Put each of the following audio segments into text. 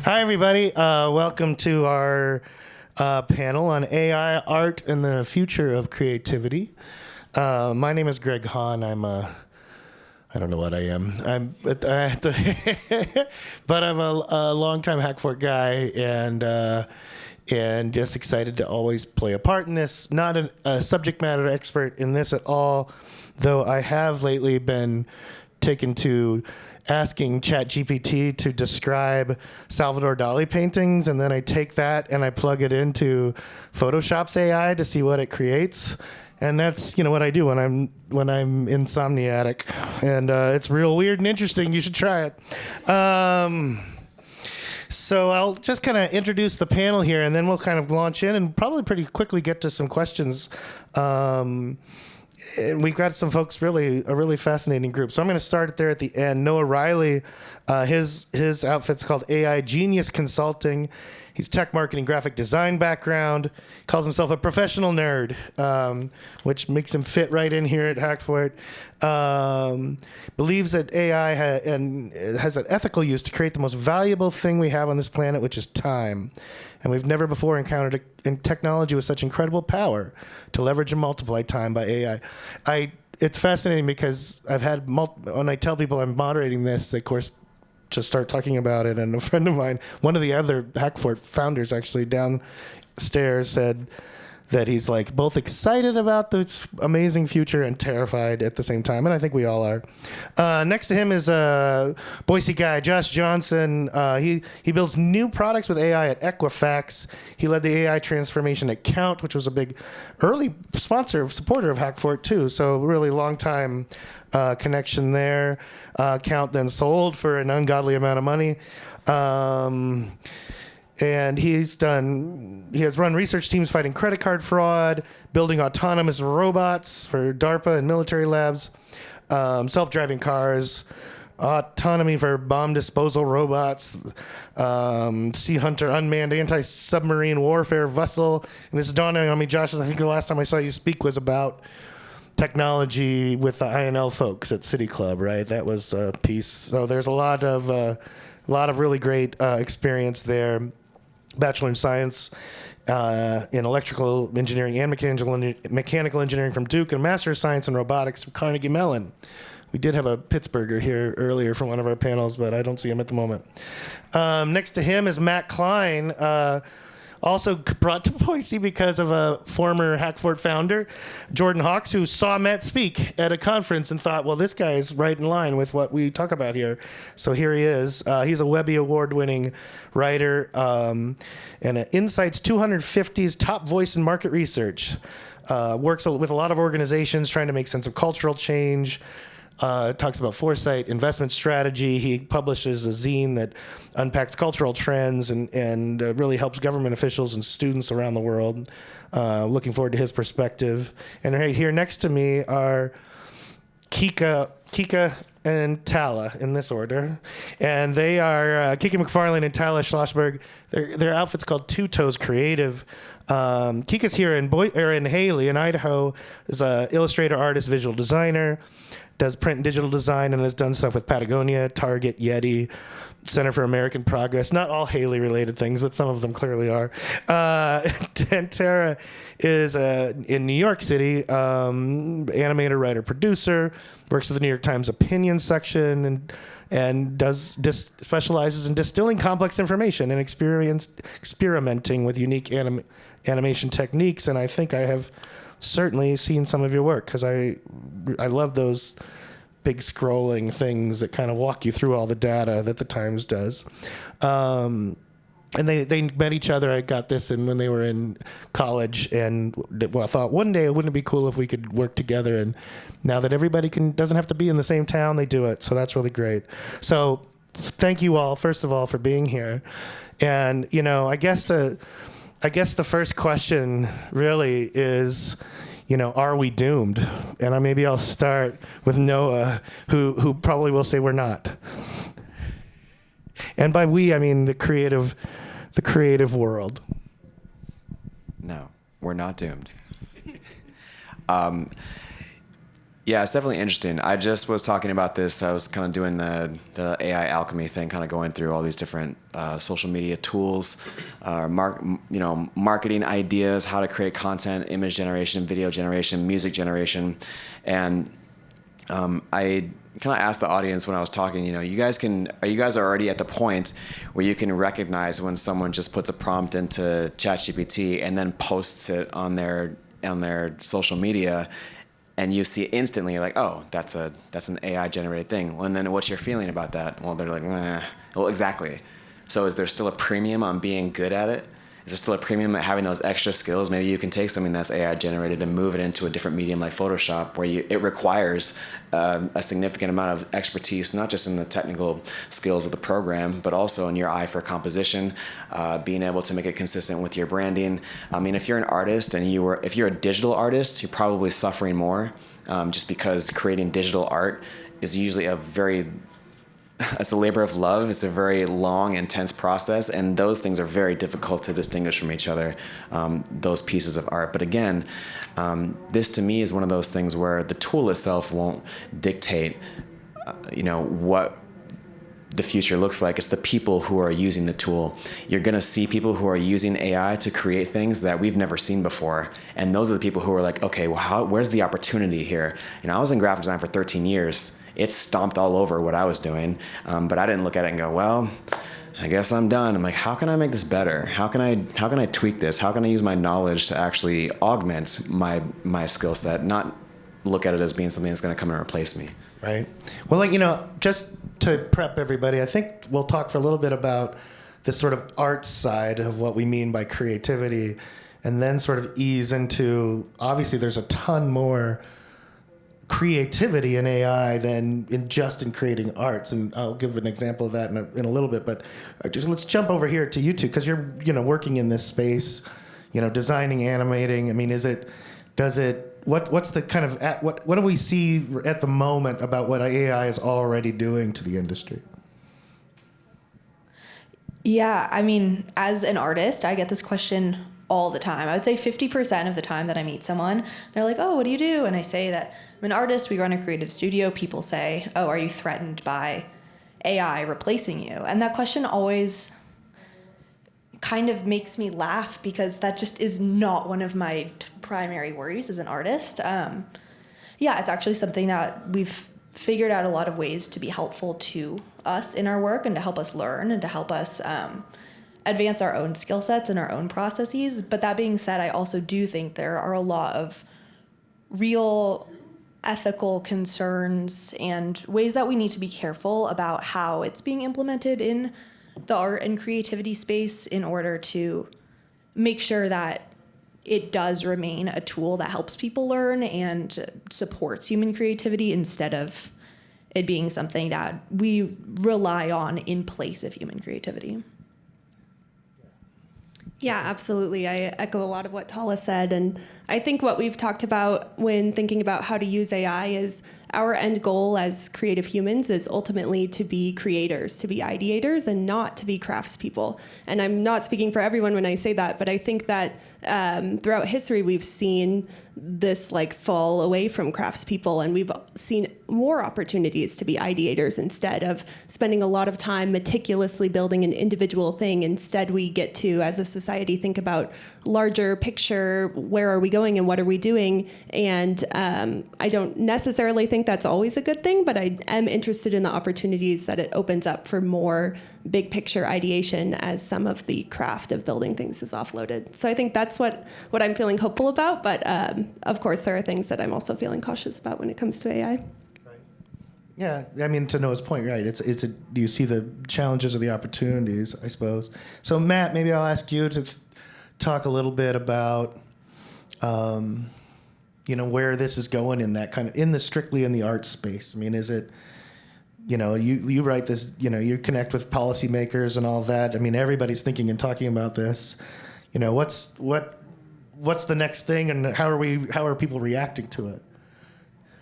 Hi, everybody. Welcome to our panel on AI, art, and the future of creativity. My name is Greg Hahn. I don't know what I am. But I'm a longtime Hackfort guy and just excited to always play a part in this. Not a subject matter expert in this at all, though I have lately been taken to asking ChatGPT to describe Salvador Dali paintings, and then I take that and I plug it into Photoshop's AI to see what it creates. And that's what I do when I'm insomniatic, and it's real weird and interesting. You should try it. So I'll just kind of introduce the panel here, and then we'll kind of launch in and probably pretty quickly get to some questions. And we've got some folks, a really fascinating group. So I'm going to start there at the end. Noah Riley, his outfit's called AI Genius Consulting. He's tech marketing, graphic design background. Calls himself a professional nerd, which makes him fit right in here at Hackfort. Believes that AI has an ethical use to create the most valuable thing we have on this planet, which is time. And we've never before encountered a technology with such incredible power to leverage and multiply time by AI. It's fascinating because I've had when I tell people I'm moderating this, they, of course, just start talking about it. And a friend of mine, one of the other Hackfort founders, actually downstairs, said that he's like both excited about the amazing future and terrified at the same time, and I think we all are. Next to him is a Boise guy, Josh Johnston. He builds new products with AI at Equifax. He led the AI transformation at Count, which was a big early supporter of Hackfort too. So really long time connection there. Count then sold for an ungodly amount of money. And he has run research teams fighting credit card fraud, building autonomous robots for DARPA and military labs, self-driving cars, autonomy for bomb disposal robots, Sea Hunter unmanned anti-submarine warfare vessel. And it's dawning on me, Josh, I think the last time I saw you speak was about technology with the INL folks at City Club, right? That was a piece. So there's a lot of really great experience there. Bachelor in Science in Electrical Engineering and Mechanical Engineering from Duke, and Master of Science in Robotics from Carnegie Mellon. We did have a Pittsburgher here earlier from one of our panels, but I don't see him at the moment. Next to him is Matt Klein, also brought to Boise because of a former Hackfort founder, Jordan Hawks, who saw Matt speak at a conference and thought, well, this guy is right in line with what we talk about here. So here he is. He's a Webby Award-winning writer and an Insight's 250's top voice in market research. Works with a lot of organizations trying to make sense of cultural change. Talks about foresight, investment strategy. He publishes a zine that unpacks cultural trends and really helps government officials and students around the world. Looking forward to his perspective. And right here next to me are Kika and Tala in this order. And they are Kika MacFarlane and Tala Schlossberg. Their outfit's called Two Toes Creative. Kika's here in Haley in Idaho. Is an illustrator, artist, visual designer. Does print and digital design and has done stuff with Patagonia, Target, Yeti, Center for American Progress. Not all Haley-related things, but some of them clearly are. And Tara is in New York City, animator, writer, producer, works with the New York Times opinion section, and specializes in distilling complex information and experimenting with unique animation techniques. And I think I have certainly seen some of your work because I love those big scrolling things that kind of walk you through all the data that the Times does. And they met each other. I got this in when they were in college, and I thought one day wouldn't it be cool if we could work together? And now that everybody doesn't have to be in the same town, they do it. So that's really great. So thank you all, first of all, for being here. And I guess the first question really is, are we doomed? And maybe I'll start with Noah, who probably will say we're not. And by we, I mean the creative world. No, we're not doomed. Yeah, it's definitely interesting. I just was talking about this. I was kind of doing the AI alchemy thing, kind of going through all these different social media tools, marketing ideas, how to create content, image generation, video generation, music generation, and I kind of asked the audience when I was talking, you guys are already at the point where you can recognize when someone just puts a prompt into ChatGPT and then posts it on their social media. And you see instantly, you're like, oh, that's an AI generated thing. Well, and then what's your feeling about that? Well, they're like, well, exactly. So is there still a premium on being good at it? Is there still a premium at having those extra skills? Maybe you can take something that's AI generated and move it into a different medium like Photoshop, where it requires a significant amount of expertise, not just in the technical skills of the program, but also in your eye for composition, being able to make it consistent with your branding. I mean, if you're an artist and if you're a digital artist, you're probably suffering more, just because creating digital art is usually it's a labor of love. It's a very long, intense process, and those things are very difficult to distinguish from each other, those pieces of art. But again, this to me is one of those things where the tool itself won't dictate, what the future looks like. It's the people who are using the tool. You're going to see people who are using AI to create things that we've never seen before, and those are the people who are like, okay, well, where's the opportunity here? I was in graphic design for 13 years. It stomped all over what I was doing, but I didn't look at it and go, well, I guess I'm done. I'm like, how can I make this better? How can I tweak this? How can I use my knowledge to actually augment my skill set, not look at it as being something that's going to come and replace me? Right. Well, just to prep everybody, I think we'll talk for a little bit about this sort of art side of what we mean by creativity, and then sort of ease into, obviously there's a ton more creativity in AI than in creating arts, and I'll give an example of that in a little bit. But let's jump over here to you two, because you're working in this space, designing, animating. I mean, what's the kind of what do we see at the moment about what AI is already doing to the industry? Yeah, I mean, as an artist, I get this question all the time. I would say 50% of the time that I meet someone, they're like, oh, what do you do? And I say that I'm an artist, we run a creative studio. People say, oh, are you threatened by AI replacing you? And that question always kind of makes me laugh, because that just is not one of my primary worries as an artist. It's actually something that we've figured out a lot of ways to be helpful to us in our work, and to help us learn, and to help us advance our own skill sets and our own processes. But that being said, I also do think there are a lot of real ethical concerns and ways that we need to be careful about how it's being implemented in the art and creativity space, in order to make sure that it does remain a tool that helps people learn and supports human creativity, instead of it being something that we rely on in place of human creativity. Yeah, absolutely. I echo a lot of what Tala said. And I think what we've talked about when thinking about how to use AI is our end goal as creative humans is ultimately to be creators, to be ideators, and not to be craftspeople. And I'm not speaking for everyone when I say that, but I think that throughout history, we've seen this fall away from craftspeople, and we've seen more opportunities to be ideators instead of spending a lot of time meticulously building an individual thing. Instead, we get to, as a society, think about larger picture, where are we going and what are we doing? And I don't necessarily think that's always a good thing, but I am interested in the opportunities that it opens up for more big picture ideation as some of the craft of building things is offloaded. So I think that's what I'm feeling hopeful about. But of course, there are things that I'm also feeling cautious about when it comes to AI. Yeah, I mean, to Noah's point, right? Do you see the challenges or the opportunities, I suppose? So Matt, maybe I'll ask you to talk a little bit about, where this is going in that kind of, strictly in the art space. I mean, is it, you write this, you connect with policymakers and all that. I mean, everybody's thinking and talking about this. What's the next thing, and how are people reacting to it?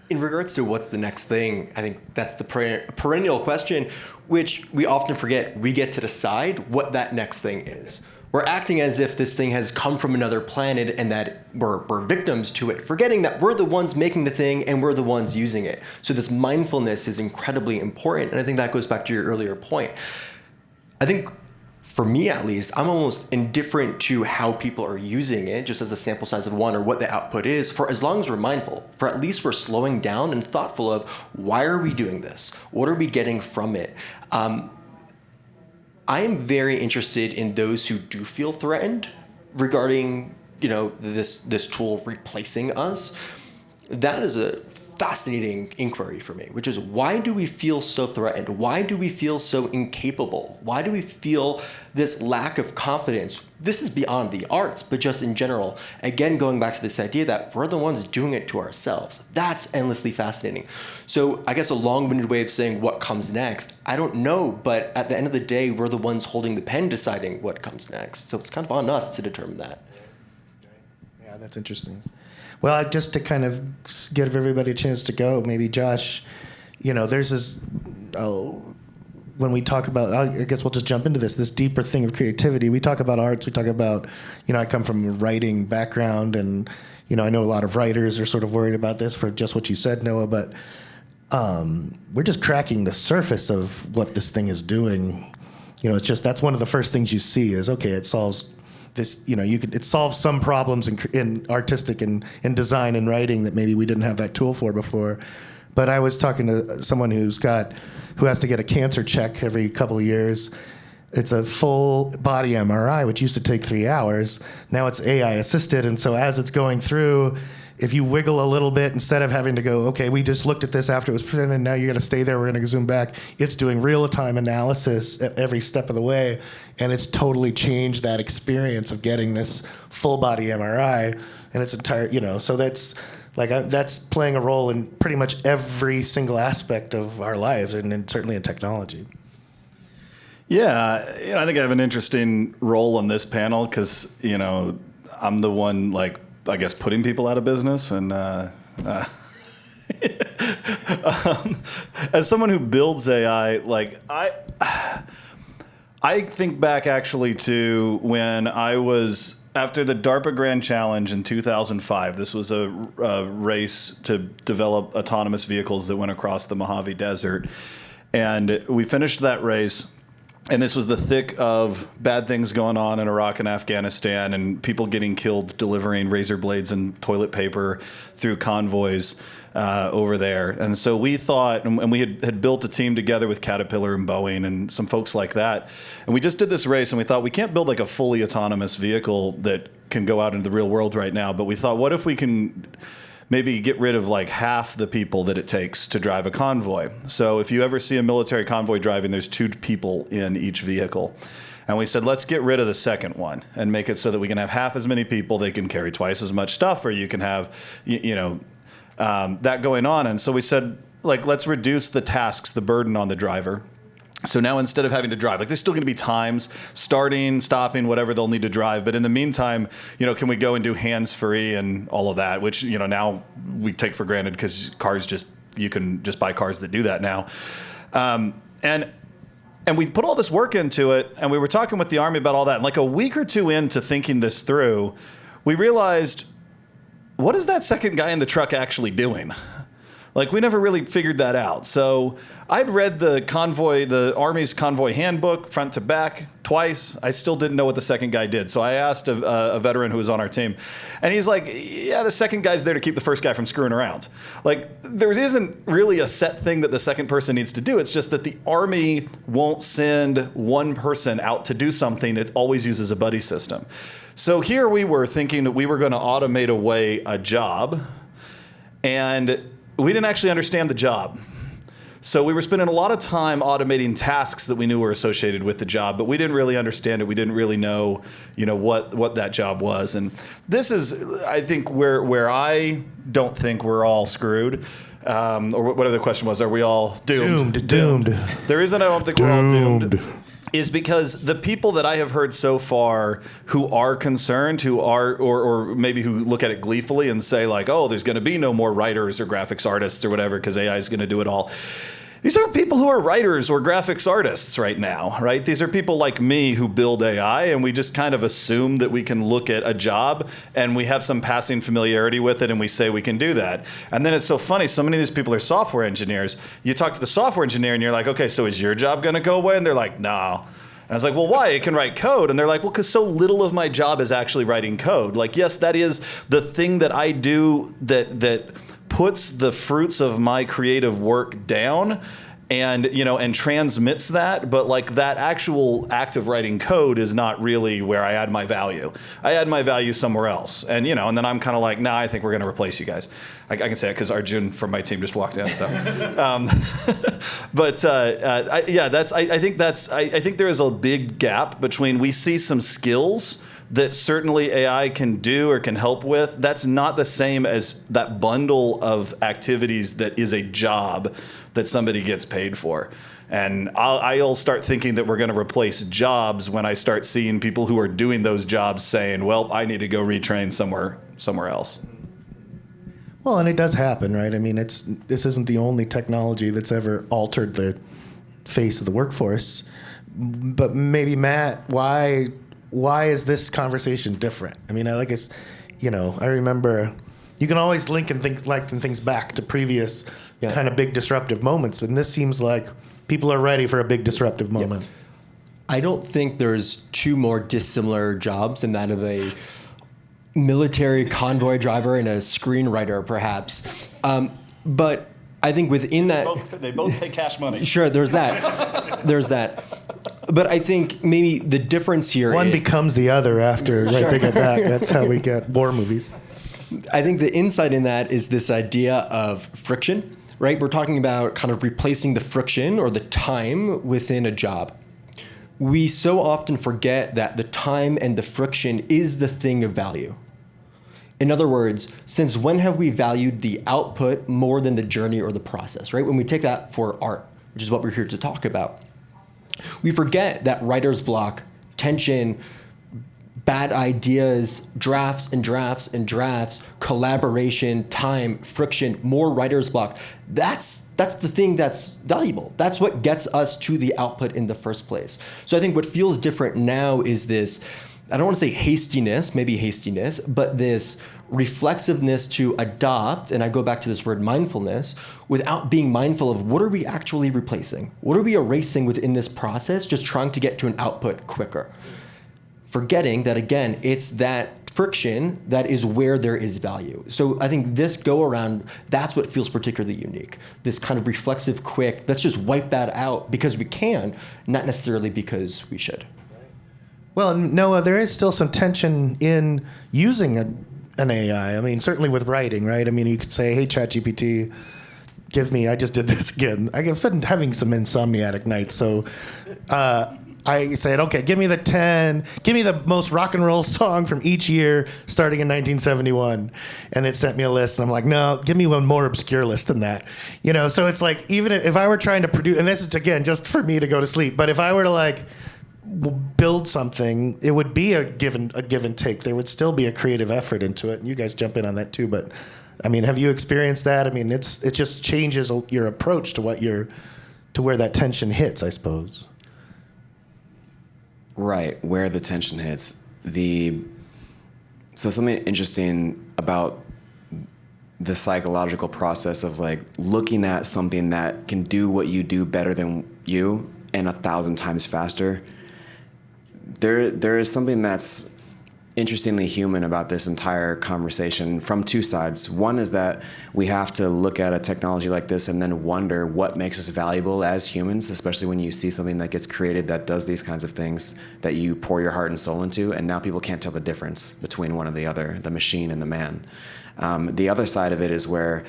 In regards to what's the next thing, I think that's the perennial question, which we often forget. We get to decide what that next thing is. We're acting as if this thing has come from another planet and that we're victims to it, forgetting that we're the ones making the thing and we're the ones using it. So this mindfulness is incredibly important. And I think that goes back to your earlier point. I think for me, at least, I'm almost indifferent to how people are using it, just as a sample size of one, or what the output is, for as long as we're mindful. For at least we're slowing down and thoughtful of, why are we doing this? What are we getting from it? I am very interested in those who do feel threatened regarding, this tool replacing us. That is a fascinating inquiry for me, which is, why do we feel so threatened? Why do we feel so incapable? Why do we feel this lack of confidence? This is beyond the arts, but just in general. Again, going back to this idea that we're the ones doing it to ourselves. That's endlessly fascinating. So I guess a long-winded way of saying what comes next, I don't know, but at the end of the day, we're the ones holding the pen deciding what comes next. So it's kind of on us to determine that. Yeah, that's interesting. Well, just to kind of give everybody a chance to go, maybe Josh, there's this, when we talk about, I guess we'll just jump into this deeper thing of creativity. We talk about arts, we talk about, I come from a writing background, and, I know a lot of writers are sort of worried about this for just what you said, Noah, but we're just cracking the surface of what this thing is doing. It's just, that's one of the first things you see is, okay, it solves this, it solves some problems in artistic and in design and writing that maybe we didn't have that tool for before. But I was talking to someone who has to get a cancer check every couple of years. It's a full body MRI, which used to take 3 hours. Now it's AI assisted. And so as it's going through, if you wiggle a little bit, instead of having to go, okay, we just looked at this after it was printed, now you got to stay there, we're going to zoom back. It's doing real-time analysis at every step of the way, and it's totally changed that experience of getting this full-body MRI, and it's entire, so that's that's playing a role in pretty much every single aspect of our lives, and certainly in technology. Yeah, I think I have an interesting role on this panel because, I'm the one, I guess, putting people out of business. And as someone who builds AI, I think back actually to when I was, after the DARPA Grand Challenge in 2005, this was a race to develop autonomous vehicles that went across the Mojave Desert. And we finished that race. And this was the thick of bad things going on in Iraq and Afghanistan and people getting killed delivering razor blades and toilet paper through convoys over there. And so we thought, and we had built a team together with Caterpillar and Boeing and some folks like that. And we just did this race and we thought we can't build a fully autonomous vehicle that can go out into the real world right now. But we thought, what if we can maybe get rid of half the people that it takes to drive a convoy. So if you ever see a military convoy driving, there's 2 people in each vehicle. And we said, let's get rid of the second one and make it so that we can have half as many people. They can carry twice as much stuff, or you can have, that going on. And so we said, let's reduce the tasks, the burden on the driver. So now instead of having to drive, there's still going to be times, starting, stopping, whatever they'll need to drive. But in the meantime, can we go and do hands-free and all of that, which, now we take for granted because you can just buy cars that do that now. And we put all this work into it, and we were talking with the Army about all that. And a week or 2 into thinking this through, we realized, what is that second guy in the truck actually doing? We never really figured that out. So I'd read the Army's convoy handbook front to back twice. I still didn't know what the second guy did. So I asked a veteran who was on our team, and he's like, yeah, the second guy's there to keep the first guy from screwing around. There isn't really a set thing that the second person needs to do. It's just that the Army won't send one person out to do something. It always uses a buddy system. So here we were thinking that we were going to automate away a job, and we didn't actually understand the job. So we were spending a lot of time automating tasks that we knew were associated with the job, but we didn't really understand it. We didn't really know, what that job was. And this is, I think, where I don't think we're all screwed. Or whatever the question was, are we all doomed? Doomed. The reason I don't think we're all doomed is because the people that I have heard so far who are concerned, who are, or maybe who look at it gleefully and say oh, there's going to be no more writers or graphics artists or whatever because AI is going to do it all. these aren't people who are writers or graphics artists right now, right? These are people like me who build AI, and we just kind of assume that we can look at a job and we have some passing familiarity with it and we say we can do that. And then it's so funny, so many of these people are software engineers. You talk to the software engineer and you're like, okay, so is your job gonna go away? And they're like, no. And I was like, well, why? It can write code. And they're like, well, because so little of my job is actually writing code. Like, yes, that is the thing that I do that puts the fruits of my creative work down and, and transmits that. But like that actual act of writing code is not really where I add my value. I add my value somewhere else. And, and then I'm kind of like, nah, I think we're going to replace you guys. I can say it because Arjun from my team just walked in. So, I think there is a big gap between we see some skills that certainly AI can do or can help with. That's not the same as that bundle of activities that is a job that somebody gets paid for. And I'll start thinking that we're going to replace jobs when I start seeing people who are doing those jobs saying, well, I need to go retrain somewhere else. Well, and it does happen, right? I mean, this isn't the only technology that's ever altered the face of the workforce. But maybe, Matt, why is this conversation different? I mean, I remember you can always link things back to previous kind of big disruptive moments, and this seems like people are ready for a big disruptive moment. Yeah. I don't think there's two more dissimilar jobs than that of a military convoy driver and a screenwriter, perhaps. But I think within that... They both pay cash money. Sure, there's that. There's that. But I think maybe the difference here One becomes the other after they get back. That's how we get war movies. I think the insight in that is this idea of friction, right? We're talking about kind of replacing the friction or the time within a job. We so often forget that the time and the friction is the thing of value. In other words, since when have we valued the output more than the journey or the process, right? When we take that for art, which is what we're here to talk about, we forget that writer's block, tension, bad ideas, drafts and drafts and drafts, collaboration, time, friction, more writer's block. That's the thing that's valuable. That's what gets us to the output in the first place. So I think what feels different now is this, I don't want to say hastiness, but this reflexiveness to adopt, and I go back to this word mindfulness, without being mindful of what are we actually replacing? What are we erasing within this process, just trying to get to an output quicker? Forgetting that, again, it's that friction that is where there is value. So I think this go around, that's what feels particularly unique. This kind of reflexive, quick, let's just wipe that out because we can, not necessarily because we should. Well, Noah, there is still some tension in using an AI. I mean, certainly with writing, right? I mean, you could say, hey, ChatGPT, I just did this again. I've been having some insomniatic nights, so I said, okay, give me the most rock and roll song from each year starting in 1971. And it sent me a list, and I'm like, no, give me one more obscure list than that. So it's like, even if I were trying to produce, and this is, again, just for me to go to sleep, but if I were to build something, it would be a give and take. There would still be a creative effort into it. And you guys jump in on that too. But I mean, have you experienced that? I mean, it just changes your approach to where that tension hits, I suppose. Right, where the tension hits. So something interesting about the psychological process of looking at something that can do what you do better than you and 1,000 times faster. There is something that's interestingly human about this entire conversation from two sides. One is that we have to look at a technology like this and then wonder what makes us valuable as humans, especially when you see something that gets created that does these kinds of things that you pour your heart and soul into, and now people can't tell the difference between one and the other, the machine and the man. The other side of it is where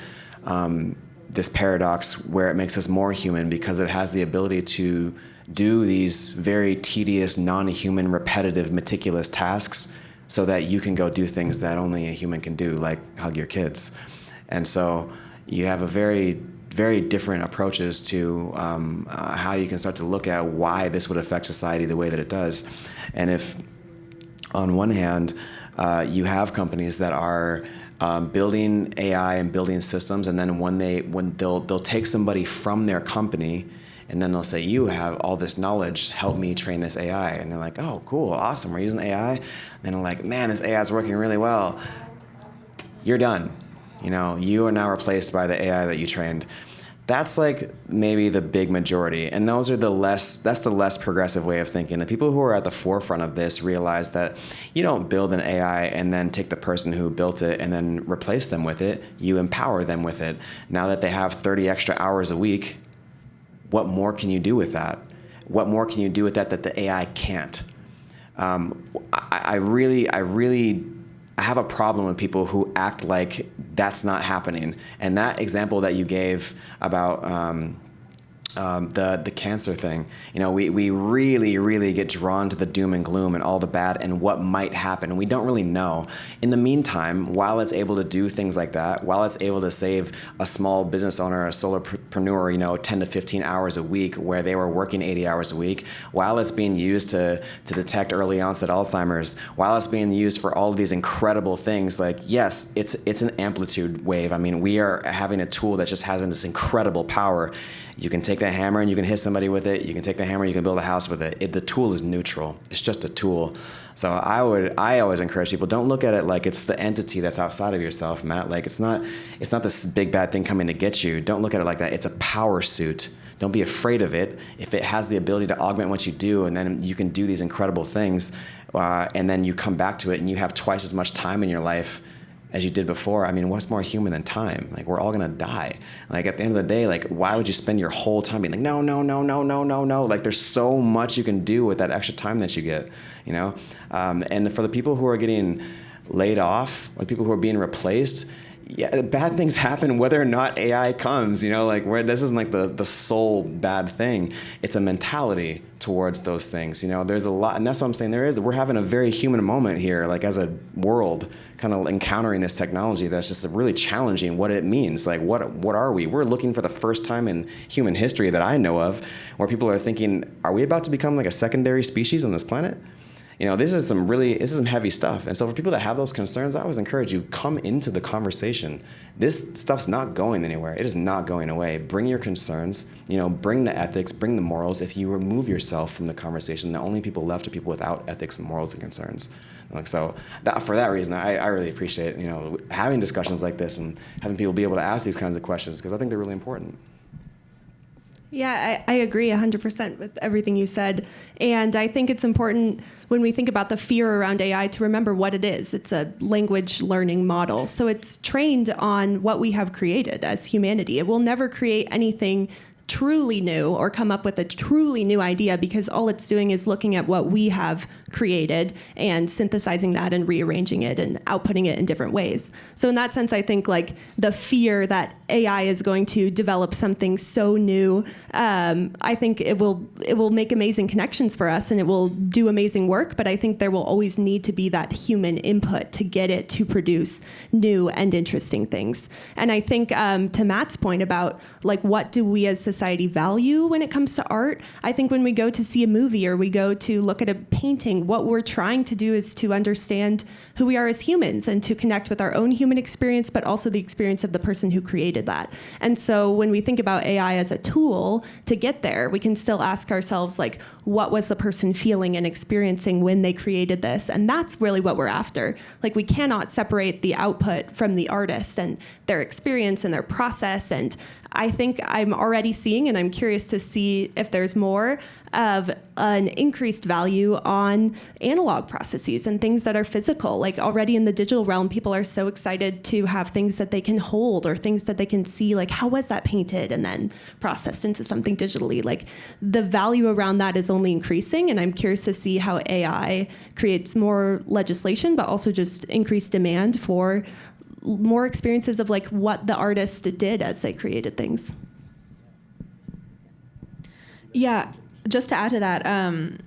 this paradox where it makes us more human because it has the ability to do these very tedious, non-human, repetitive, meticulous tasks so that you can go do things that only a human can do, like hug your kids. And so you have a very, very different approaches to how you can start to look at why this would affect society the way that it does. And if, on one hand, you have companies that are building AI and building systems, and then when they'll take somebody from their company, and then they'll say, you have all this knowledge, help me train this AI. And they're like, oh, cool, awesome, we're using AI. And then they're like, man, this AI is working really well. You're done. You are now replaced by the AI that you trained. That's like maybe the big majority. And that's the less progressive way of thinking. The people who are at the forefront of this realize that you don't build an AI and then take the person who built it and then replace them with it. You empower them with it. Now that they have 30 extra hours a week, what more can you do with that? What more can you do with that the AI can't? I really have a problem with people who act like that's not happening. And that example that you gave about the cancer thing, we really get drawn to the doom and gloom and all the bad and what might happen. And we don't really know. In the meantime, while it's able to do things like that, while it's able to save a small business owner, a solopreneur, 10 to 15 hours a week where they were working 80 hours a week, while it's being used to detect early onset Alzheimer's, while it's being used for all of these incredible things, like, yes, it's an amplitude wave. I mean, we are having a tool that just has this incredible power. You can take that hammer and you can hit somebody with it. You can take the hammer, you can build a house with it. The tool is neutral. It's just a tool. So I always encourage people, don't look at it like it's the entity that's outside of yourself, Matt. Like it's not this big bad thing coming to get you. Don't look at it like that. It's a power suit. Don't be afraid of it. If it has the ability to augment what you do, and then you can do these incredible things, and then you come back to it and you have twice as much time in your life as you did before. I mean, what's more human than time? Like, we're all gonna die. Like, at the end of the day, like, why would you spend your whole time being like, no. Like, there's so much you can do with that extra time that you get, And for the people who are getting laid off, or the people who are being replaced, yeah, bad things happen whether or not AI comes, where this isn't like the sole bad thing. It's a mentality towards those things. There's a lot, and that's what I'm saying. We're having a very human moment here, like as a world, kind of encountering this technology that's just really challenging what it means. Like, what are we? We're looking for the first time in human history that I know of where people are thinking, are we about to become like a secondary species on this planet? This is some heavy stuff. And so for people that have those concerns, I always encourage you, come into the conversation. This stuff's not going anywhere. It is not going away. Bring your concerns, bring the ethics, bring the morals. If you remove yourself from the conversation, the only people left are people without ethics and morals and concerns. So for that reason, I really appreciate, having discussions like this and having people be able to ask these kinds of questions, because I think they're really important. Yeah, I agree 100% with everything you said. And I think it's important when we think about the fear around AI to remember what it is. It's a language learning model. So it's trained on what we have created as humanity. It will never create anything truly new or come up with a truly new idea, because all it's doing is looking at what we have created and synthesizing that and rearranging it and outputting it in different ways. So in that sense, I think like the fear that AI is going to develop something so new, I think it will make amazing connections for us and it will do amazing work, but I think there will always need to be that human input to get it to produce new and interesting things. And I think to Matt's point about like what do we as society value when it comes to art, I think when we go to see a movie or we go to look at a painting, what we're trying to do is to understand who we are as humans and to connect with our own human experience, but also the experience of the person who created that. And so when we think about AI as a tool to get there, we can still ask ourselves, like, what was the person feeling and experiencing when they created this? And that's really what we're after. Like, we cannot separate the output from the artist and their experience and their process. And I think I'm already seeing, and I'm curious to see if there's more of an increased value on analog processes and things that are physical. Like already in the digital realm, people are so excited to have things that they can hold or things that they can see, like how was that painted and then processed into something digitally. Like the value around that is only increasing, and I'm curious to see how AI creates more legislation, but also just increased demand for more experiences of like what the artist did as they created things. Yeah. Just to add to that,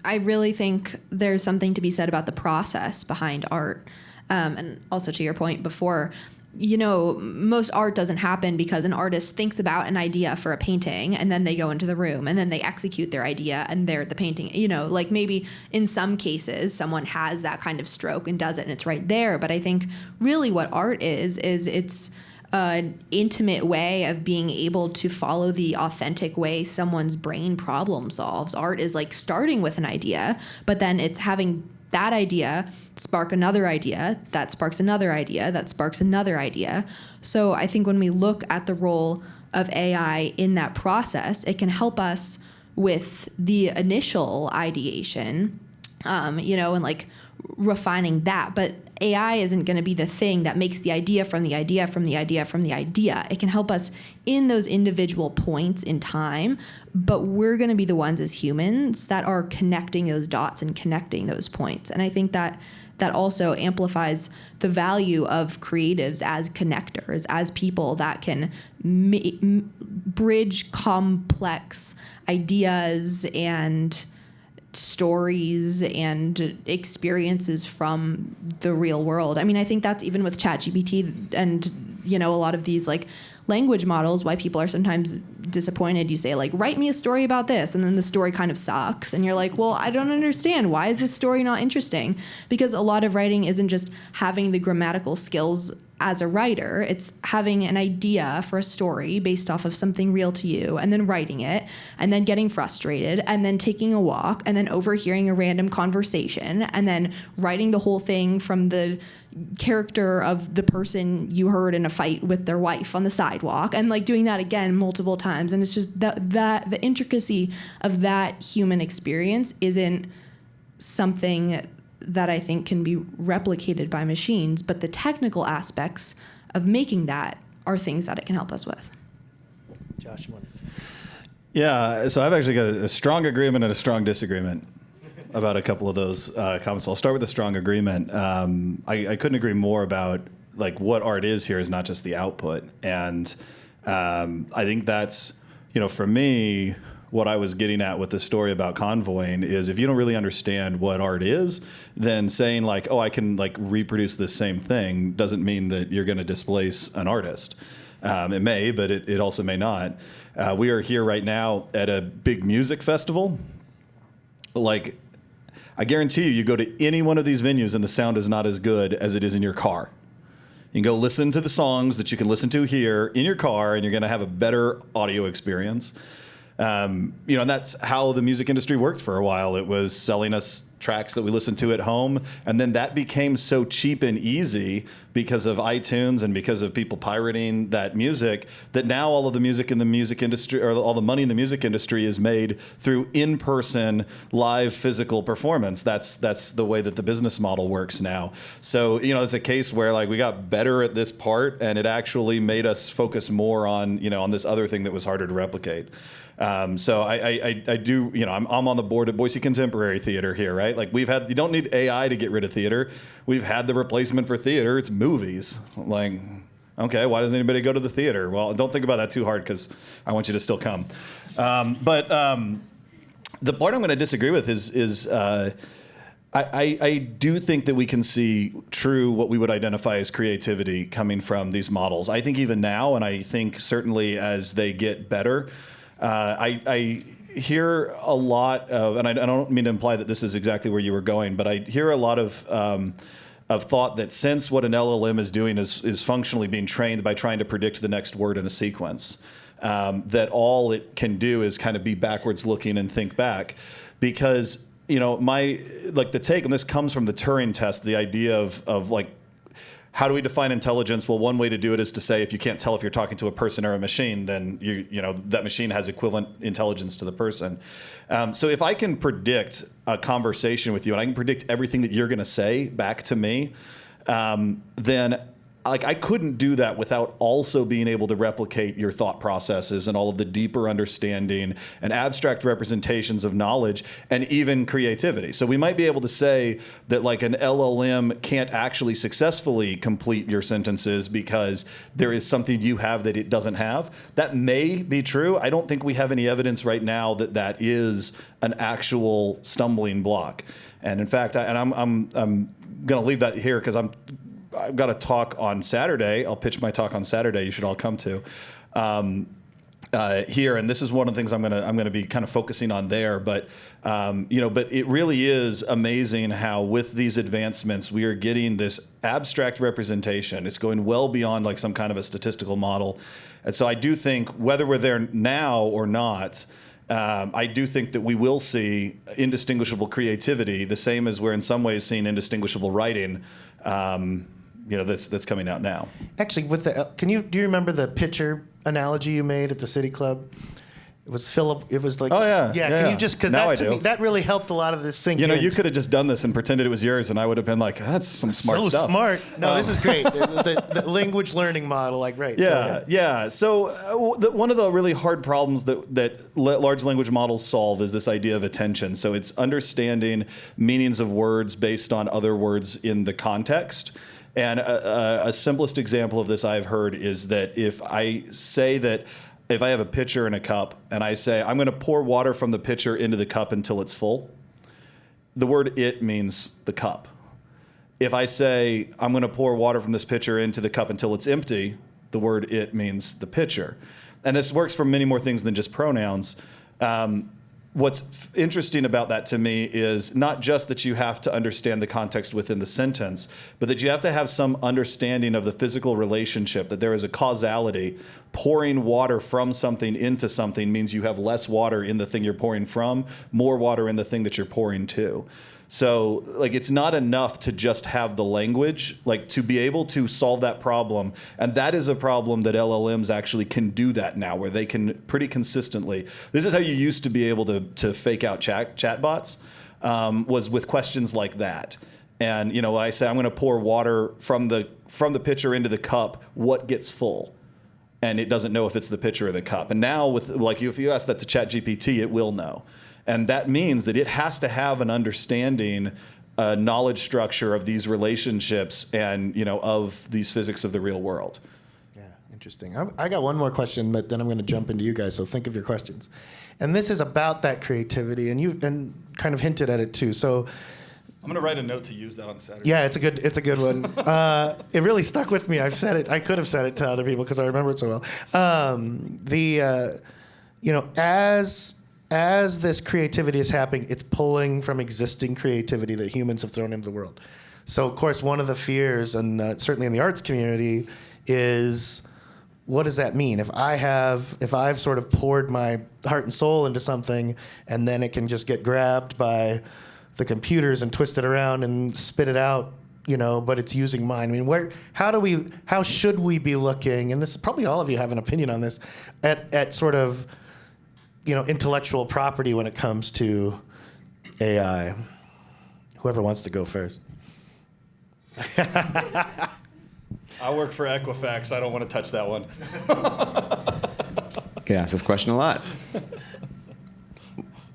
I really think there's something to be said about the process behind art. And also to your point before, most art doesn't happen because an artist thinks about an idea for a painting and then they go into the room and then they execute their idea and they're the painting. Like maybe in some cases someone has that kind of stroke and does it and it's right there. But I think really what art is it's an intimate way of being able to follow the authentic way someone's brain problem solves. Art is like starting with an idea, but then it's having that idea spark another idea, that sparks another idea, that sparks another idea. So I think when we look at the role of AI in that process, it can help us with the initial ideation, and like refining that. But AI isn't going to be the thing that makes the idea from the idea from the idea from the idea. It can help us in those individual points in time, but we're going to be the ones as humans that are connecting those dots and connecting those points. And I think that also amplifies the value of creatives as connectors, as people that can bridge complex ideas and stories and experiences from the real world. I mean, I think that's even with ChatGPT and, a lot of these like language models, why people are sometimes disappointed. You say like, write me a story about this. And then the story kind of sucks. And you're like, well, I don't understand. Why is this story not interesting? Because a lot of writing isn't just having the grammatical skills as a writer. It's having an idea for a story based off of something real to you and then writing it and then getting frustrated and then taking a walk and then overhearing a random conversation and then writing the whole thing from the character of the person you heard in a fight with their wife on the sidewalk and like doing that again multiple times. And it's just that the intricacy of that human experience isn't something that I think can be replicated by machines, but the technical aspects of making that are things that it can help us with. Josh, you want to? Yeah, so I've actually got a strong agreement and a strong disagreement about a couple of those comments. So I'll start with the strong agreement. I couldn't agree more about like what art is here is not just the output. And I think that's, for me, what I was getting at with the story about convoying is if you don't really understand what art is, then saying like, oh, I can like reproduce this same thing doesn't mean that you're going to displace an artist. It may, but it also may not. We are here right now at a big music festival. Like, I guarantee you go to any one of these venues and the sound is not as good as it is in your car. You can go listen to the songs that you can listen to here in your car and you're going to have a better audio experience. And that's how the music industry worked for a while. It was selling us tracks that we listened to at home. And then that became so cheap and easy because of iTunes and because of people pirating that music that now all of the music in the music industry or all the money in the music industry is made through in-person live physical performance. That's the way that the business model works now. So, it's a case where like we got better at this part and it actually made us focus more on, on this other thing that was harder to replicate. So I do, I'm on the board at Boise Contemporary Theater here, right? Like you don't need AI to get rid of theater. We've had the replacement for theater. It's movies. Like, okay, why doesn't anybody go to the theater? Well, don't think about that too hard because I want you to still come. But the part I'm going to disagree with is I do think that we can see true what we would identify as creativity coming from these models. I think even now, and I think certainly as they get better, I hear a lot of, and I don't mean to imply that this is exactly where you were going, but I hear a lot of thought that since what an LLM is doing is functionally being trained by trying to predict the next word in a sequence, that all it can do is kind of be backwards looking and think back. Because, the take on this comes from the Turing test, the idea of like, how do we define intelligence? Well, one way to do it is to say if you can't tell if you're talking to a person or a machine, then that machine has equivalent intelligence to the person. So if I can predict a conversation with you and I can predict everything that you're going to say back to me, then I couldn't do that without also being able to replicate your thought processes and all of the deeper understanding and abstract representations of knowledge and even creativity. So we might be able to say that like an LLM can't actually successfully complete your sentences because there is something you have that it doesn't have. That may be true. I don't think we have any evidence right now that that is an actual stumbling block. And in fact, I'm going to leave that here because I'm I've got a talk on Saturday. I'll pitch my talk on Saturday. You should all come to. Here, and this is one of the things I'm gonna be kind of focusing on there. But but it really is amazing how with these advancements we are getting this abstract representation. It's going well beyond like some kind of a statistical model, and so I do think whether we're there now or not, I do think that we will see indistinguishable creativity, the same as we're in some ways seeing indistinguishable writing. That's coming out now. Actually, with do you remember the pitcher analogy you made at the City Club? It was Philip. It was like, oh yeah. Can you just, because now that to me, that really helped a lot of this sink in. You could have just done this and pretended it was yours, and I would have been like, that's some smart stuff. So smart. No, this is great. the language learning model, like, right. Yeah. So one of the really hard problems that large language models solve is this idea of attention. So it's understanding meanings of words based on other words in the context. And a simplest example of this I've heard is that if I have a pitcher and a cup and I say, I'm going to pour water from the pitcher into the cup until it's full, the word "it" means the cup. If I say, I'm going to pour water from this pitcher into the cup until it's empty, the word "it" means the pitcher. And this works for many more things than just pronouns. What's interesting about that to me is not just that you have to understand the context within the sentence, but that you have to have some understanding of the physical relationship, that there is a causality. Pouring water from something into something means you have less water in the thing you're pouring from, more water in the thing that you're pouring to. So, like, it's not enough to just have the language, like, to be able to solve that problem. And that is a problem that LLMs actually can do that now, where they can pretty consistently. This is how you used to be able to fake out chatbots, was with questions like that. And, when I say I'm going to pour water from the pitcher into the cup, what gets full? And it doesn't know if it's the pitcher or the cup. And now, with if you ask that to ChatGPT, it will know. And that means that it has to have an understanding, knowledge structure of these relationships and, of these physics of the real world. Yeah, interesting. I got one more question, but then I'm going to jump into you guys, so think of your questions. And this is about that creativity, and you kind of hinted at it too. So I'm going to write a note to use that on Saturday. Yeah, it's a good one. It really stuck with me. I've said it. I could have said it to other people because I remember it so well. As this creativity is happening, it's pulling from existing creativity that humans have thrown into the world. So, of course, one of the fears, and certainly in the arts community, is what does that mean? If I've sort of poured my heart and soul into something, and then it can just get grabbed by the computers and twist it around and spit it out, but it's using mine. I mean, how should we be looking? And this probably all of you have an opinion on this, at sort of intellectual property when it comes to AI. Whoever wants to go first. I work for Equifax. I don't want to touch that one. Get asked this question a lot.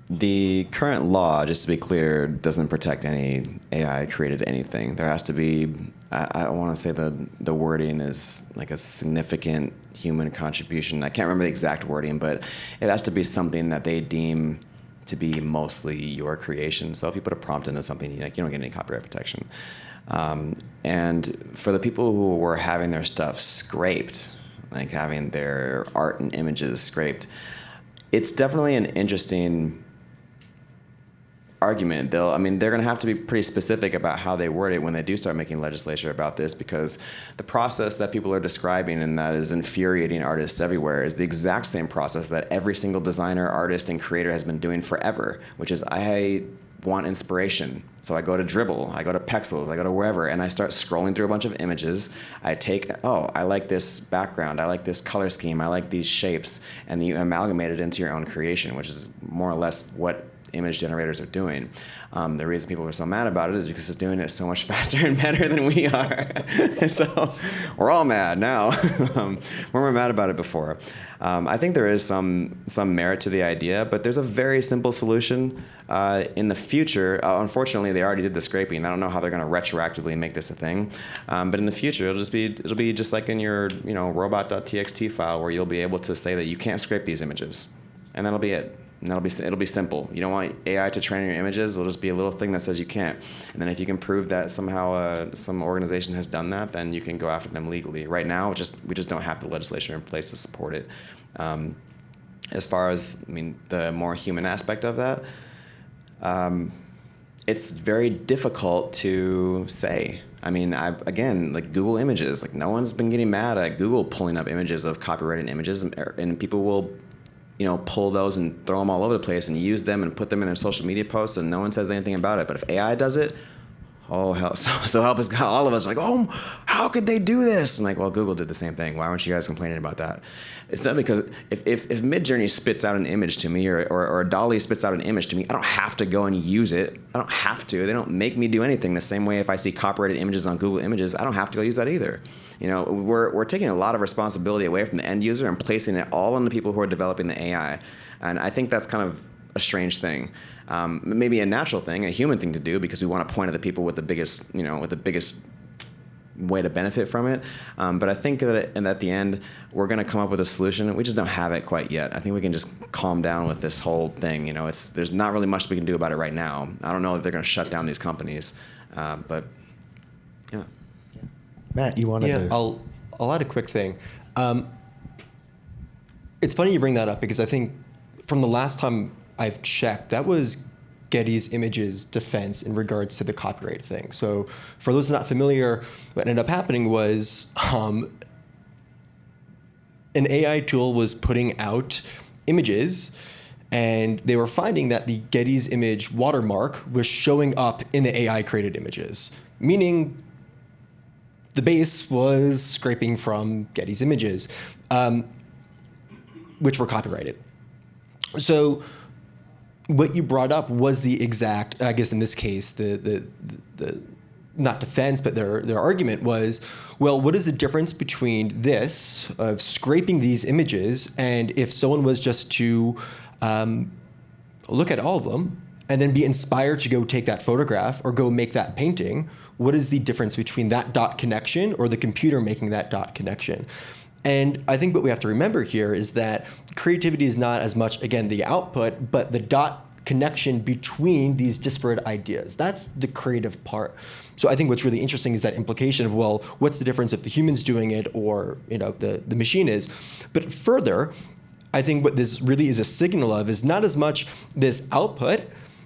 The current law, just to be clear, doesn't protect any AI created anything. There has to be, I want to say the wording is like a significant human contribution. I can't remember the exact wording, but it has to be something that they deem to be mostly your creation. So if you put a prompt into something, you don't get any copyright protection. And for the people who were having their stuff scraped, like having their art and images scraped, it's definitely an interesting argument. They're going to have to be pretty specific about how they word it when they do start making legislation about this, because the process that people are describing and that is infuriating artists everywhere is the exact same process that every single designer, artist, and creator has been doing forever, which is I want inspiration. So I go to Dribbble, I go to Pexels, I go to wherever, and I start scrolling through a bunch of images. I take, I like this background, I like this color scheme, I like these shapes, and you amalgamate it into your own creation, which is more or less what image generators are doing. The reason people are so mad about it is because it's doing it so much faster and better than we are. So we're all mad now. We were mad about it before. I think there is some merit to the idea, but there's a very simple solution. In the future, unfortunately, they already did the scraping. I don't know how they're going to retroactively make this a thing. But in the future, it'll be just like in your robot.txt file, where you'll be able to say that you can't scrape these images, and that'll be it. And it'll be simple. You don't want AI to train your images. It'll just be a little thing that says you can't. And then if you can prove that somehow some organization has done that, then you can go after them legally. Right now, we just don't have the legislation in place to support it. As far as, the more human aspect of that, it's very difficult to say. Again, like Google Images, like no one's been getting mad at Google pulling up images of copyrighted images, and people will, pull those and throw them all over the place and use them and put them in their social media posts, and no one says anything about it. But if AI does it, oh hell, so help us God, all of us like, oh, how could they do this? And like, well, Google did the same thing. Why aren't you guys complaining about that? It's not because if Midjourney spits out an image to me or DALL-E spits out an image to me, I don't have to go and use it. I don't have to. They don't make me do anything. The same way if I see copyrighted images on Google Images, I don't have to go use that either. We're taking a lot of responsibility away from the end user and placing it all on the people who are developing the AI. And I think that's kind of a strange thing. Maybe a natural thing, a human thing to do, because we want to point at the people with the biggest way to benefit from it. But I think that at the end, we're going to come up with a solution. We just don't have it quite yet. I think we can just calm down with this whole thing. There's not really much we can do about it right now. I don't know if they're going to shut down these companies, but yeah. Matt, you wanted to... I'll add a quick thing. It's funny you bring that up because I think from the last time I've checked, that was Getty's Images defense in regards to the copyright thing. So for those not familiar, what ended up happening was an AI tool was putting out images, and they were finding that the Getty's image watermark was showing up in the AI created images, meaning the base was scraping from Getty's images, which were copyrighted. So what you brought up was the exact, I guess in this case, the not defense, but their argument was, well, what is the difference between this of scraping these images and if someone was just to look at all of them and then be inspired to go take that photograph or go make that painting? What is the difference between that dot connection or the computer making that dot connection? And I think what we have to remember here is that creativity is not as much, again, the output, but the dot connection between these disparate ideas. That's the creative part. So I think what's really interesting is that implication of, well, what's the difference if the human's doing it or the machine is? But further, I think what this really is a signal of is not as much this output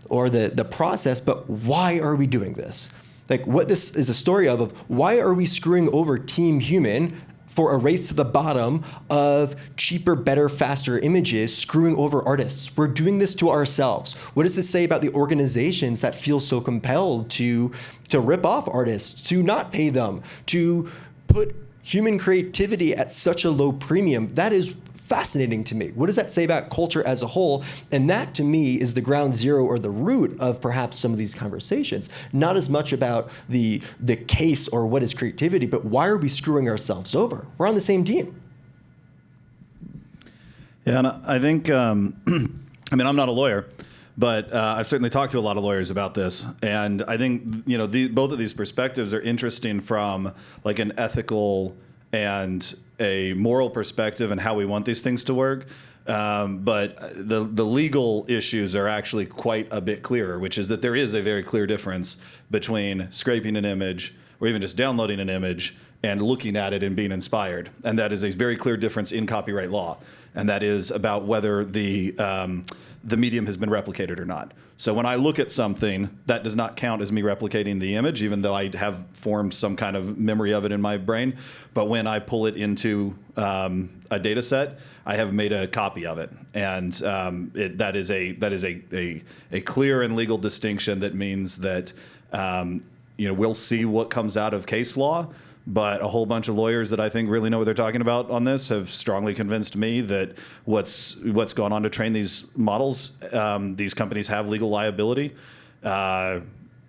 or the process, but why are we doing this? Like what this is a story of why are we screwing over Team Human for a race to the bottom of cheaper, better, faster images, screwing over artists? We're doing this to ourselves. What does this say about the organizations that feel so compelled to rip off artists, to not pay them, to put human creativity at such a low premium? That is fascinating to me. What does that say about culture as a whole? And that, to me, is the ground zero or the root of perhaps some of these conversations. Not as much about the case or what is creativity, but why are we screwing ourselves over? We're on the same team. Yeah, and I think, I'm not a lawyer, but I've certainly talked to a lot of lawyers about this. And I think, both of these perspectives are interesting from like an ethical and a moral perspective and how we want these things to work. But the legal issues are actually quite a bit clearer, which is that there is a very clear difference between scraping an image or even just downloading an image and looking at it and being inspired. And that is a very clear difference in copyright law. And that is about whether the medium has been replicated or not. So when I look at something, that does not count as me replicating the image, even though I have formed some kind of memory of it in my brain. But when I pull it into a data set, I have made a copy of it. And that is a clear and legal distinction that means that we'll see what comes out of case law. But a whole bunch of lawyers that I think really know what they're talking about on this have strongly convinced me that what's gone on to train these models, these companies have legal liability.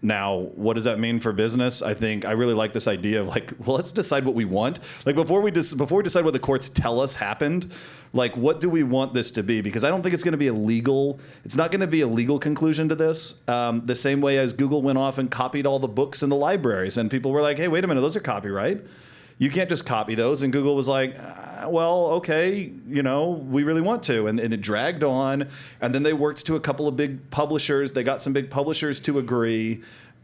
Now, what does that mean for business? I think I really like this idea of let's decide what we want. Like before we decide what the courts tell us happened, what do we want this to be? Because I don't think it's going to be it's not going to be a legal conclusion to this. The same way as Google went off and copied all the books in the libraries and people were like, hey, wait a minute, those are copyright. you can't just copy those. And Google was like, well, okay, we really want to. And it dragged on. And then they worked to a couple of big publishers. They got some big publishers to agree.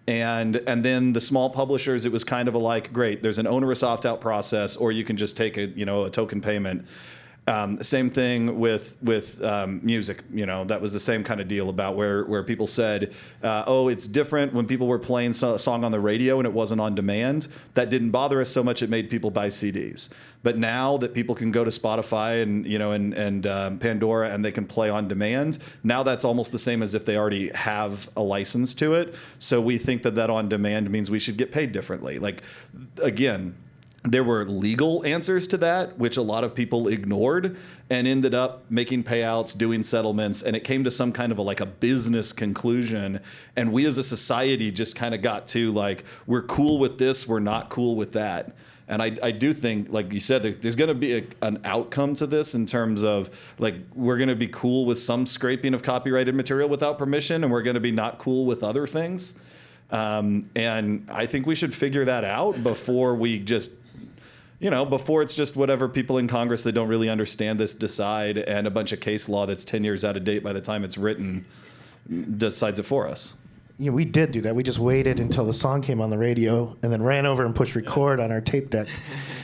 And then the small publishers, it was kind of great, there's an onerous opt-out process, or you can just take a token payment. Same thing with music. That was the same kind of deal about where people said, it's different when people were playing a song on the radio and it wasn't on demand. That didn't bother us so much. It made people buy CDs. But now that people can go to Spotify and Pandora and they can play on demand, now that's almost the same as if they already have a license to it. So we think that on demand means we should get paid differently. Again, there were legal answers to that, which a lot of people ignored and ended up making payouts, doing settlements, and it came to some kind of a business conclusion. And we as a society just kind of got to we're cool with this, we're not cool with that. And I do think, like you said, there's going to be an outcome to this in terms of we're going to be cool with some scraping of copyrighted material without permission, and we're going to be not cool with other things. And I think we should figure that out before we just before it's just whatever people in Congress that don't really understand this decide, and a bunch of case law that's 10 years out of date by the time it's written decides it for us. We did do that. We just waited until the song came on the radio and then ran over and pushed record on our tape deck.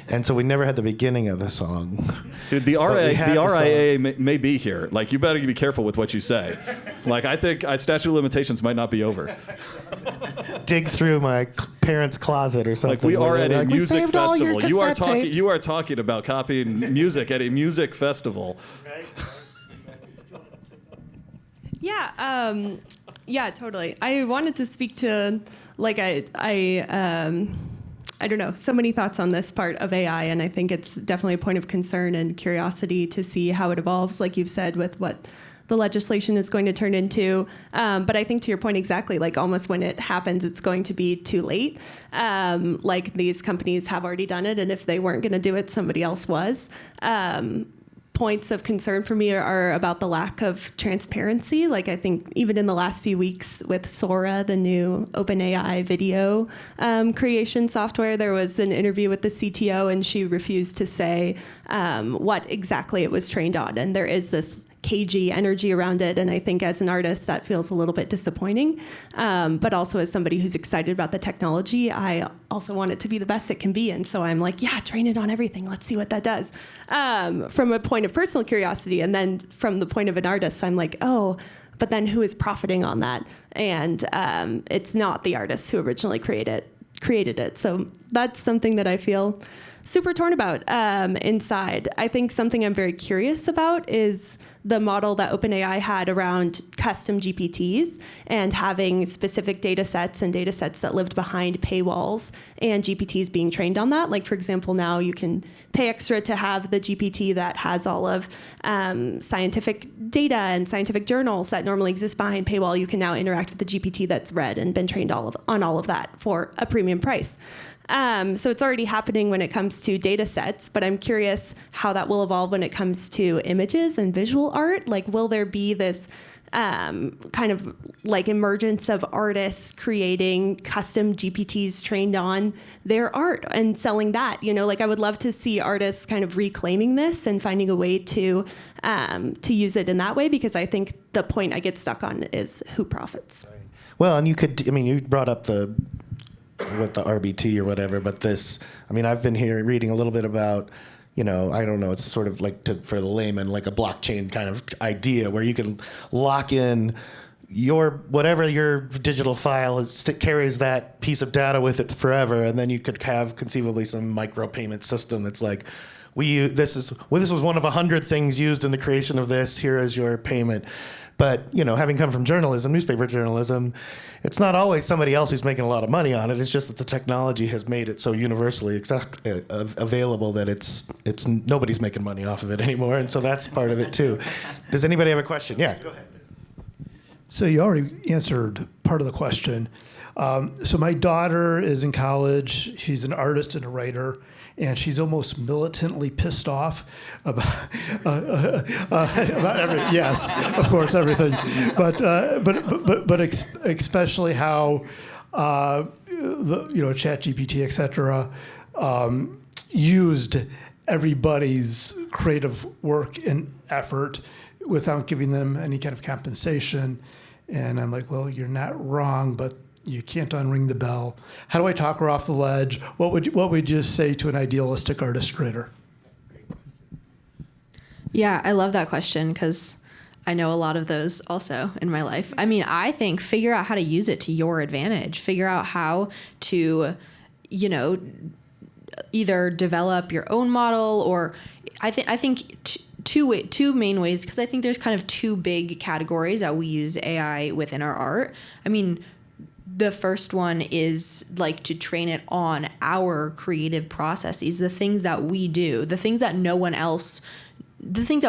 And so we never had the beginning of the song. Dude, the RIA may be here. You better be careful with what you say. I think statute of limitations might not be over. Dig through my parents' closet or something. We are at a music festival. You are talking about copying music at a music festival. Yeah. Yeah, totally. I wanted to speak to, I don't know, so many thoughts on this part of AI, and I think it's definitely a point of concern and curiosity to see how it evolves, like you've said, with what the legislation is going to turn into. But I think to your point exactly, almost when it happens, it's going to be too late. These companies have already done it, and if they weren't going to do it, somebody else was. Points of concern for me are about the lack of transparency. I think even in the last few weeks with Sora, the new OpenAI video creation software, there was an interview with the CTO, and she refused to say what exactly it was trained on. And there is this cagey energy around it, and I think as an artist that feels a little bit disappointing, but also as somebody who's excited about the technology, I also want it to be the best it can be, and so I'm train it on everything, let's see what that does, from a point of personal curiosity. And then from the point of an artist, I'm but then who is profiting on that? And it's not the artists who originally created it. So that's something that I feel super torn about inside. I think something I'm very curious about is the model that OpenAI had around custom GPTs and having specific data sets and data sets that lived behind paywalls and GPTs being trained on that. For example, now you can pay extra to have the GPT that has all of scientific data and scientific journals that normally exist behind paywall. You can now interact with the GPT that's read and been trained on all of that for a premium price. So it's already happening when it comes to data sets, but I'm curious how that will evolve when it comes to images and visual art. Will there be this kind of emergence of artists creating custom GPTs trained on their art and selling that? I would love to see artists kind of reclaiming this and finding a way to use it in that way, because I think the point I get stuck on is who profits. Well, and you brought up the RBT or whatever, but I've been here reading a little bit about, I don't know, it's sort of for the layman, a blockchain kind of idea where you can lock in whatever your digital file carries that piece of data with it forever, and then you could have conceivably some micropayment system that's this was one of 100 things used in the creation of this, here is your payment. But, having come from journalism, newspaper journalism, it's not always somebody else who's making a lot of money on it. It's just that the technology has made it so universally available that it's nobody's making money off of it anymore. And so that's part of it, too. Does anybody have a question? Yeah, go ahead. So you already answered part of the question. So my daughter is in college. She's an artist and a writer, and she's almost militantly pissed off about everything. Yes, of course, everything. But especially how ChatGPT, et cetera, used everybody's creative work and effort without giving them any kind of compensation. And I'm like, well, you're not wrong, but you can't unring the bell. How do I talk her off the ledge? What would you say to an idealistic artist creator? Yeah, I love that question because I know a lot of those also in my life. I mean, I think figure out how to use it to your advantage. Figure out how to, either develop your own model, or I think two main ways, because I think there's kind of two big categories that we use AI within our art. I mean, the first one is like to train it on our creative processes, the things that we do, the things that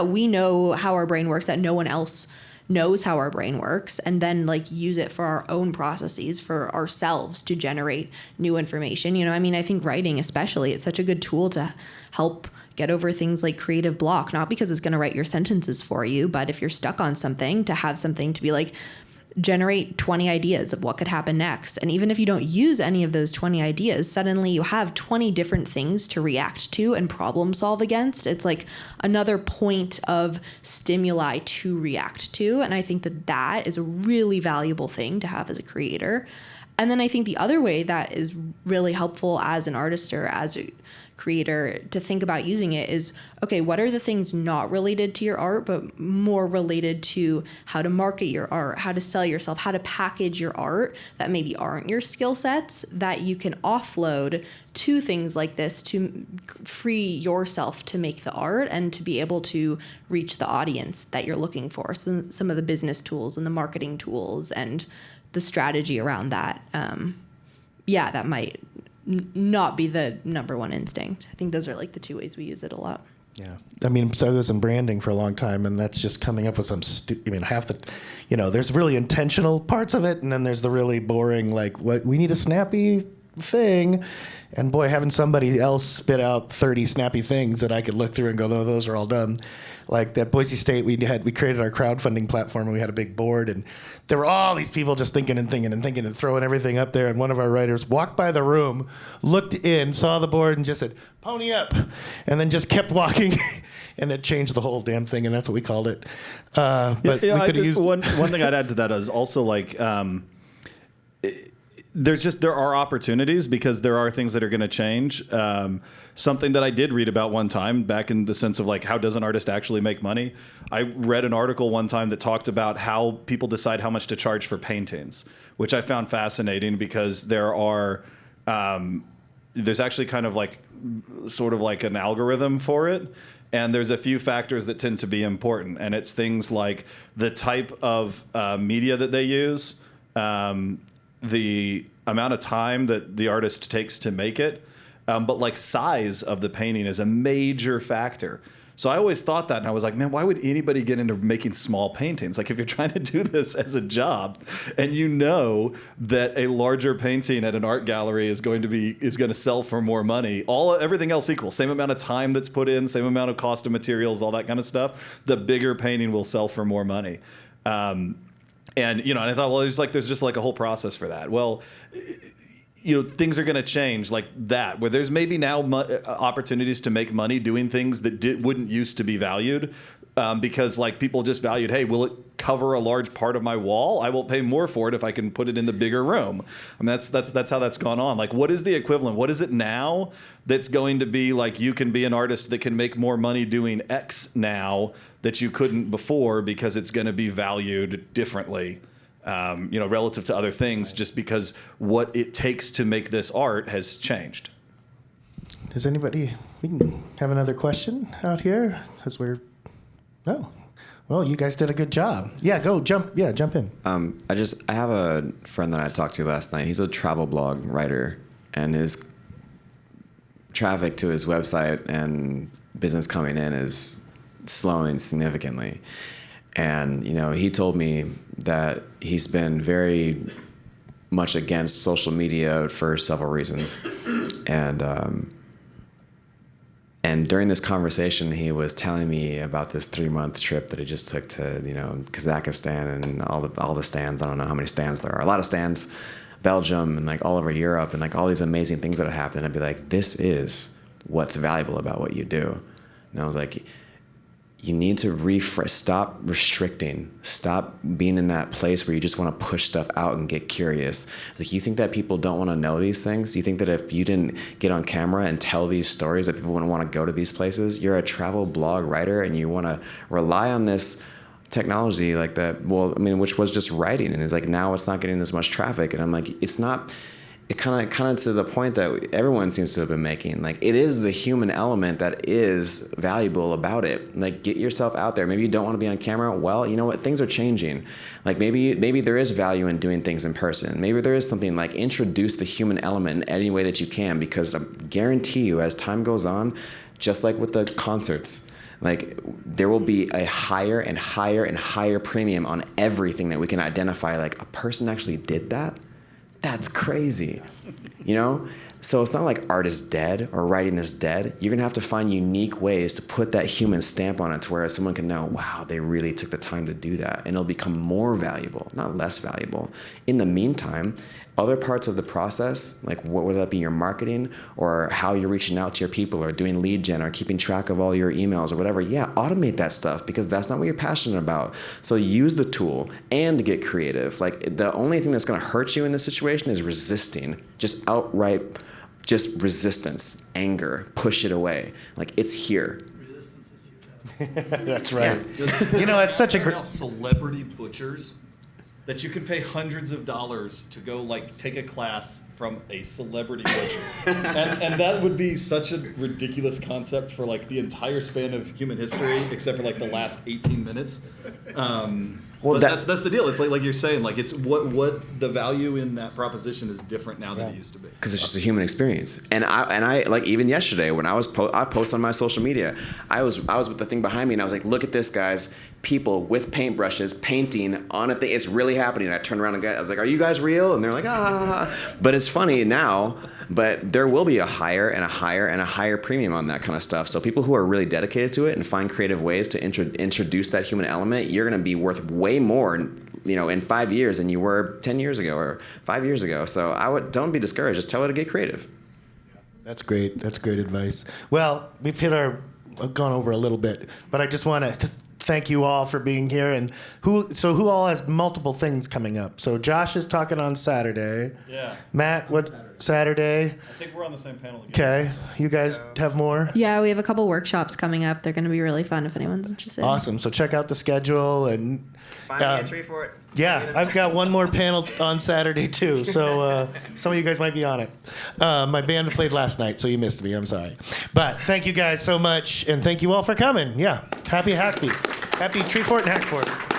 we know how our brain works, that no one else knows how our brain works, and then like use it for our own processes, for ourselves to generate new information. I think writing especially, it's such a good tool to help get over things like creative block, not because it's going to write your sentences for you, but if you're stuck on something, to have something to be like, generate 20 ideas of what could happen next. And even if you don't use any of those 20 ideas, suddenly you have 20 different things to react to and problem solve against. It's like another point of stimuli to react to. And I think that is a really valuable thing to have as a creator. And then I think the other way that is really helpful as an artist or as a creator to think about using it is, okay, what are the things not related to your art, but more related to how to market your art, how to sell yourself, how to package your art that maybe aren't your skill sets, that you can offload to things like this to free yourself to make the art and to be able to reach the audience that you're looking for. So some of the business tools and the marketing tools and the strategy around that, that might not be the number one instinct. I think those are like the two ways we use it a lot. Yeah. I mean, so I was in branding for a long time, and that's just coming up with some half the, there's really intentional parts of it, and then there's the really boring, like, what we need a snappy thing. And boy, having somebody else spit out 30 snappy things that I could look through and go, no, those are all done. Like at Boise State, we created our crowdfunding platform, and we had a big board, and there were all these people just thinking and throwing everything up there. And one of our writers walked by the room, looked in, saw the board, and just said, "Pony up," and then just kept walking. And it changed the whole damn thing, and that's what we called it. But we could have used one thing I'd add to that is also like. There are opportunities because there are things that are going to change. Something that I did read about one time, back in the sense of like, how does an artist actually make money? I read an article one time that talked about how people decide how much to charge for paintings, which I found fascinating because there's actually kind of like, sort of like an algorithm for it. And there's a few factors that tend to be important. And it's things like the type of media that they use, the amount of time that the artist takes to make it, but like size of the painting is a major factor. So I always thought that, and I was like, man, why would anybody get into making small paintings? Like if you're trying to do this as a job, and you know that a larger painting at an art gallery is going to sell for more money, everything else equal, same amount of time that's put in, same amount of cost of materials, all that kind of stuff, the bigger painting will sell for more money. And I thought, well, there's just like a whole process for that. Well, things are going to change like that, where there's maybe now opportunities to make money doing things that wouldn't used to be valued, because like people just valued, hey, will it cover a large part of my wall? I will pay more for it if I can put it in the bigger room. I mean, that's how that's gone on. Like, what is the equivalent? What is it now that's going to be like you can be an artist that can make more money doing X now that you couldn't before because it's going to be valued differently, relative to other things, just because what it takes to make this art has changed. Does anybody, we can have another question out here? Because well, you guys did a good job. Yeah, jump in. I have a friend that I talked to last night. He's a travel blog writer, and his traffic to his website and business coming in is slowing significantly. And, he told me that he's been very much against social media for several reasons. And during this conversation, he was telling me about this 3-month trip that he just took to, Kazakhstan and all the stands. I don't know how many stands there are. A lot of stands, Belgium, and like all over Europe, and like all these amazing things that have happened. I'd be like, this is what's valuable about what you do. And I was like, you need to stop restricting, stop being in that place where you just want to push stuff out and get curious. Like, you think that people don't want to know these things? You think that if you didn't get on camera and tell these stories that people wouldn't want to go to these places? You're a travel blog writer and you want to rely on this technology like that, well, I mean, which was just writing, and it's like now it's not getting as much traffic, and I'm like, it's not. It kind of to the point that everyone seems to have been making. Like, it is the human element that is valuable about it. Like, get yourself out there. Maybe you don't want to be on camera. Well, you know what? Things are changing. Like, maybe there is value in doing things in person. Maybe there is something like introduce the human element in any way that you can, because I guarantee you, as time goes on, just like with the concerts, like, there will be a higher and higher and higher premium on everything that we can identify. Like, a person actually did that? That's crazy, you know? So it's not like art is dead or writing is dead. You're gonna have to find unique ways to put that human stamp on it to where someone can know, wow, they really took the time to do that. And it'll become more valuable, not less valuable. In the meantime, other parts of the process, like whether that be your marketing or how you're reaching out to your people or doing lead gen or keeping track of all your emails or whatever, yeah, automate that stuff, because that's not what you're passionate about. So use the tool and get creative. Like, the only thing that's gonna hurt you in this situation is resisting, just outright, just resistance, anger, push it away. Like, it's here. Resistance is futile. That's right. You know, it's such a great. Celebrity butchers that you can pay hundreds of dollars to go like take a class from a celebrity butcher, and that would be such a ridiculous concept for like the entire span of human history, except for like the last 18 minutes. Well, that's the deal. It's like you're saying, like, it's what the value in that proposition is different now than it used to be. Because it's just a human experience. And I like, even yesterday when I post on my social media, I was with the thing behind me and I was like, look at this, guys. People with paintbrushes painting on a thing. It's really happening. I turned around and I was like, are you guys real? And they're like, ah. But it's funny now, but there will be a higher and a higher and a higher premium on that kind of stuff. So people who are really dedicated to it and find creative ways to introduce that human element, you're going to be worth way more, you know, in 5 years than you were 10 years ago or 5 years ago. So don't be discouraged. Just tell her to get creative. That's great. That's great advice. Well, we've gone over a little bit, but I just want to thank you all for being here. And who all has multiple things coming up? So Josh is talking on Saturday. Yeah. Matt, what Saturday? I think we're on the same panel again. Okay. You guys have more? Yeah, we have a couple workshops coming up. They're going to be really fun if anyone's interested. Awesome. So check out the schedule and Find me a tree for it. yeah, I've got one more panel on Saturday too. So some of you guys might be on it. My band played last night, so you missed me. I'm sorry. But thank you guys so much, and thank you all for coming. Yeah. Happy Tree Fort and Hackfort.